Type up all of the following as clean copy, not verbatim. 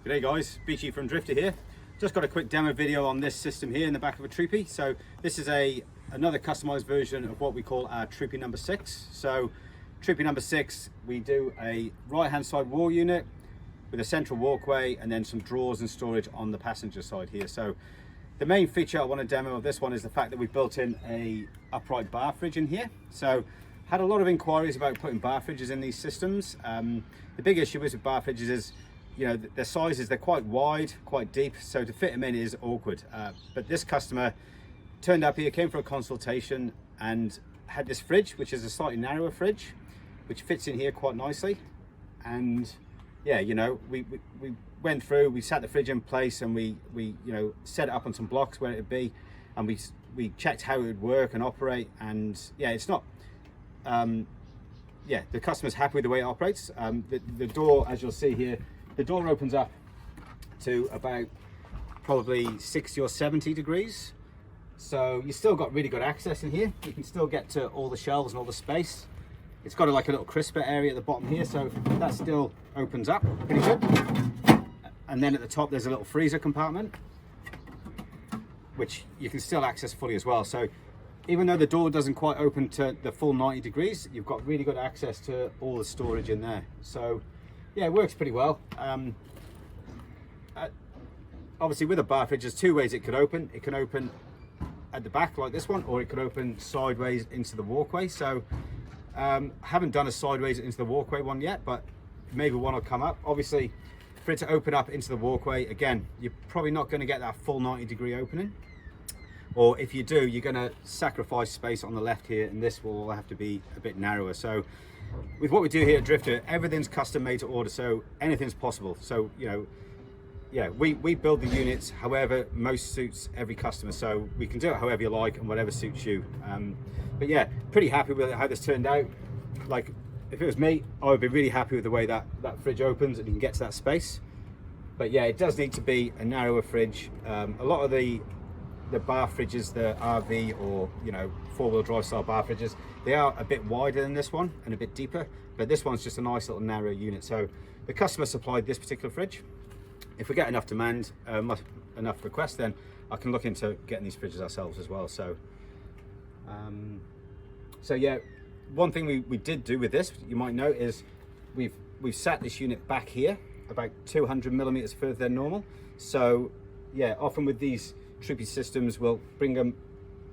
G'day guys, BG from Drifter here. Just got a quick demo video on this system here in the back of a Troopy. So this is another customized version of what we call our Troopy number 6. So Troopy number 6, we do a right hand side wall unit with a central walkway and then some drawers and storage on the passenger side here. So the main feature I want to demo of this one is the fact that we built in a upright bar fridge in here. So had a lot of inquiries about putting bar fridges in these systems. The big issue with bar fridges is, you know, their sizes, they're quite wide, quite deep, so to fit them in is awkward. But this customer turned up here, came for a consultation and had this fridge, which is a slightly narrower fridge, which fits in here quite nicely. And yeah, you know, we went through, we sat the fridge in place and we you know, set it up on some blocks where it'd be, and we checked how it would work and operate. And yeah, it's not, yeah, the customer's happy with the way it operates. The door, as you'll see here, the door opens up to about probably 60 or 70 degrees. So you still got really good access in here. You can still get to all the shelves and all the space. It's got like a little crisper area at the bottom here, so that still opens up pretty good. And then at the top there's a little freezer compartment, which you can still access fully as well. So even though the door doesn't quite open to the full 90 degrees, you've got really good access to all the storage in there. So yeah, it works pretty well. Obviously with a bar fridge, there's two ways it could open. It can open at the back like this one, or it could open sideways into the walkway. So haven't done a sideways into the walkway one yet, but maybe one will come up. Obviously for it to open up into the walkway, again, you're probably not going to get that full 90-degree opening. Or if you do, you're going to sacrifice space on the left here, and this will have to be a bit narrower. So with what we do here at Drifter, everything's custom made to order, so anything's possible. So, you know, yeah, we build the units however most suits every customer, so we can do it however you like and whatever suits you. But yeah, pretty happy with how this turned out. Like, if it was me, I would be really happy with the way that fridge opens and you can get to that space. But yeah, it does need to be a narrower fridge. A lot of the bar fridges, the RV or, you know, four-wheel drive style bar fridges, they are a bit wider than this one and a bit deeper, but this one's just a nice little narrow unit. So the customer supplied this particular fridge. If we get enough demand, enough requests, then I can look into getting these fridges ourselves as well. So so yeah, one thing we did do with this, you might note, is we've sat this unit back here about 200 millimeters further than normal. So yeah, often with these Troopy systems, we'll bring them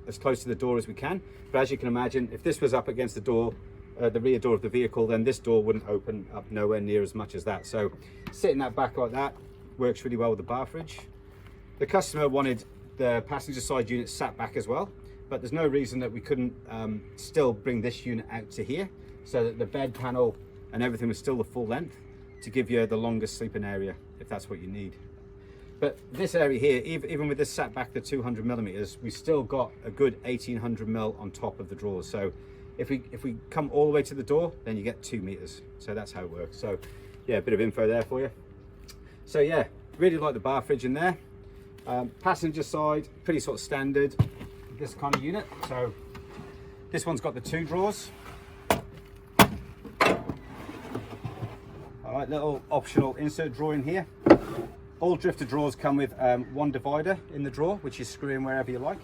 as close to the door as we can. But as you can imagine, if this was up against the door, the rear door of the vehicle, then this door wouldn't open up nowhere near as much as that. So sitting that back like that works really well with the bar fridge. The customer wanted the passenger side unit sat back as well, but there's no reason that we couldn't still bring this unit out to here, so that the bed panel and everything was still the full length to give you the longest sleeping area if that's what you need. But this area here, even with this sat back to 200 millimeters, we still got a good 1800 mil on top of the drawers. So if we come all the way to the door, then you get 2 meters. So that's how it works. So yeah, a bit of info there for you. So yeah, really like the bar fridge in there. Passenger side, pretty sort of standard, this kind of unit. So this one's got the 2 drawers. All right, little optional insert drawer in here. All Drifter drawers come with one divider in the drawer, which you screw in wherever you like.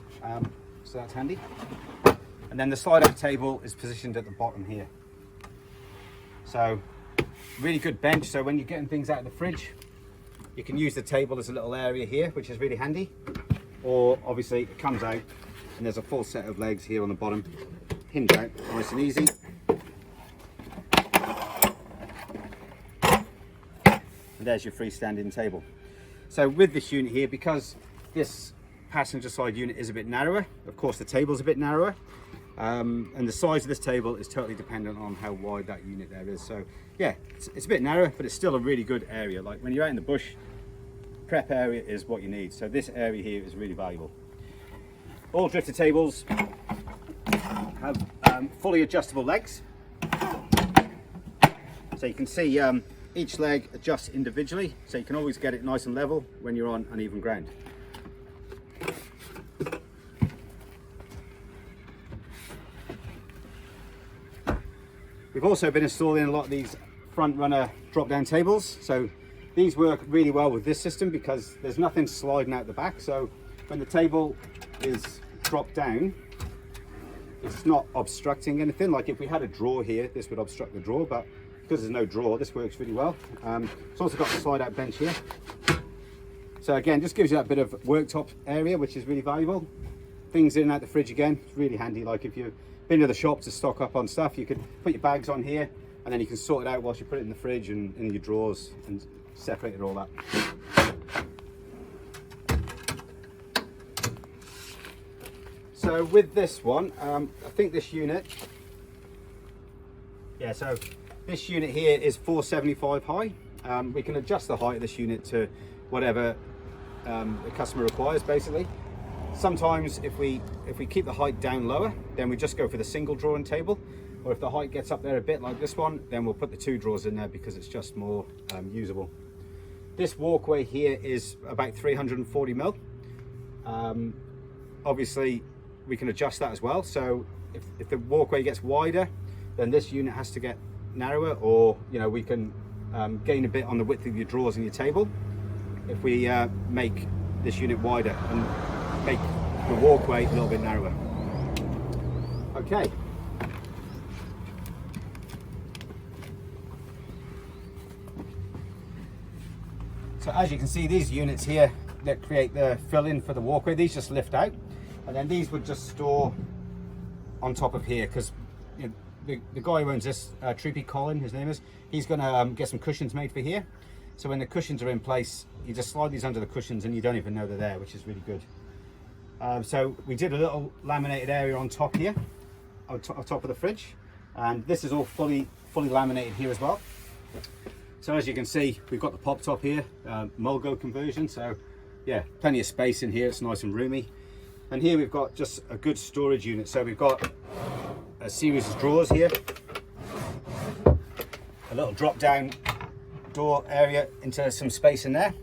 So that's handy. And then the slide-out table is positioned at the bottom here. So really good bench. So when you're getting things out of the fridge, you can use the table as a little area here, which is really handy. Or obviously it comes out and there's a full set of legs here on the bottom. Hinge out, nice and easy. And there's your freestanding table. So with this unit here, because this passenger side unit is a bit narrower, of course the table's a bit narrower, and the size of this table is totally dependent on how wide that unit there is. So yeah, it's a bit narrower, but it's still a really good area. Like when you're out in the bush, prep area is what you need. So this area here is really valuable. All Drifter tables have fully adjustable legs. So you can see each leg adjusts individually, so you can always get it nice and level when you're on uneven ground. We've also been installing a lot of these front runner drop down tables. So These work really well with this system because there's nothing sliding out the back. So when the table is dropped down, it's not obstructing anything. Like if we had a drawer here, this would obstruct the drawer, but because there's no drawer, this works really well. It's also got the slide out bench here. So again, just gives you that bit of worktop area, which is really valuable. Things in and out the fridge again, it's really handy. Like if you've been to the shop to stock up on stuff, you can put your bags on here and then you can sort it out whilst you put it in the fridge and in your drawers and separate it all up. So with this one, I think this unit, so this unit here is 475 high. We can adjust the height of this unit to whatever the customer requires basically. Sometimes if we keep the height down lower, then we just go for the single drawing table, or if the height gets up there a bit like this one, then we'll put the 2 drawers in there because it's just more usable. This walkway here is about 340 mil. Obviously we can adjust that as well, so if the walkway gets wider, then this unit has to get narrower, or we can gain a bit on the width of your drawers and your table if we make this unit wider and make the walkway a little bit narrower. Okay. So as you can see, these units here that create the fill-in for the walkway, these just lift out, and then these would just store on top of here, because the guy who owns this, Troopy Colin, his name is, he's going to get some cushions made for here. So when the cushions are in place, you just slide these under the cushions and you don't even know they're there, which is really good. So we did a little laminated area on top here, on top of the fridge, and this is all fully laminated here as well. So as you can see, we've got the pop top here, Mulgo conversion, so yeah, plenty of space in here, it's nice and roomy. And here we've got just a good storage unit. So we've got a series of drawers here, a little drop down door area into some space in there.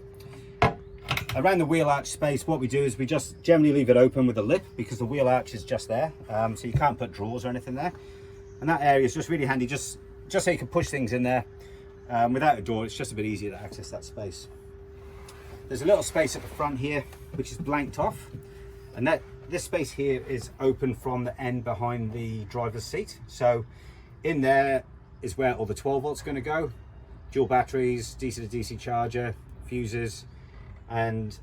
Around the wheel arch space, what we do is we just generally leave it open with a lip because the wheel arch is just there, so you can't put drawers or anything there. And that area is just really handy, just so you can push things in there. Without a door, it's just a bit easier to access that space. There's a little space at the front here which is blanked off, and this space here is open from the end behind the driver's seat. So in there is where all the 12 volts are going to go, dual batteries, DC to DC charger, fuses, and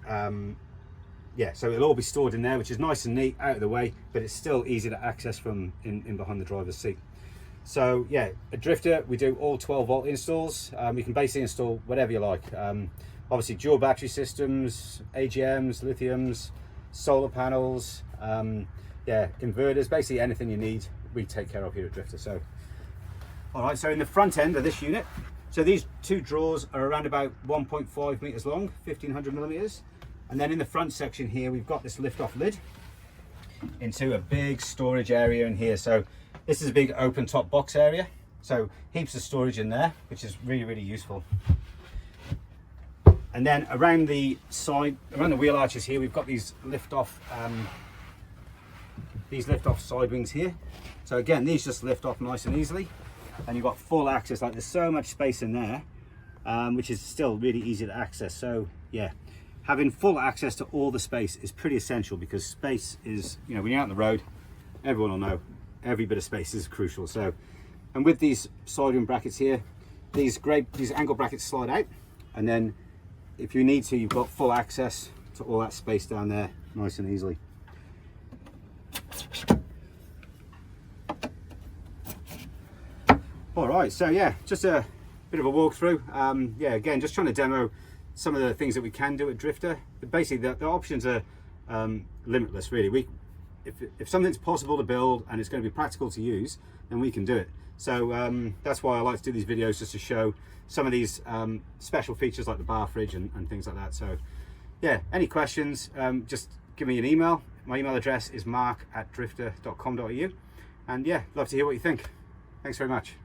so it'll all be stored in there, which is nice and neat, out of the way, but it's still easy to access from in behind the driver's seat. So yeah, a Drifter, we do all 12 volt installs. You can basically install whatever you like. Obviously dual battery systems, AGMs, lithiums, solar panels, inverters, basically anything you need, we take care of here at Drifter. So, all right, so in the front end of this unit, so these 2 drawers are around about 1.5 meters long, 1500 millimeters. And then in the front section here, we've got this lift off lid into a big storage area in here. So this is a big open top box area. So heaps of storage in there, which is really, really useful. And then around the side, around the wheel arches here, we've got these lift off side wings here. So again, these just lift off nice and easily, and you've got full access. Like there's so much space in there, which is still really easy to access. So yeah, having full access to all the space is pretty essential, because space is, when you're out on the road, everyone will know every bit of space is crucial. So, and with these side wing brackets here, these angle brackets slide out, and then if you need to, you've got full access to all that space down there nice and easily. All right, so yeah, just a bit of a walkthrough. Again, just trying to demo some of the things that we can do at Drifter. But basically, the options are limitless, really. If something's possible to build and it's going to be practical to use, then we can do it. So that's why I like to do these videos, just to show some of these special features like the bar fridge and things like that. So yeah, any questions, just give me an email. My email address is mark@drifter.com.au, and yeah, love to hear what you think. Thanks very much.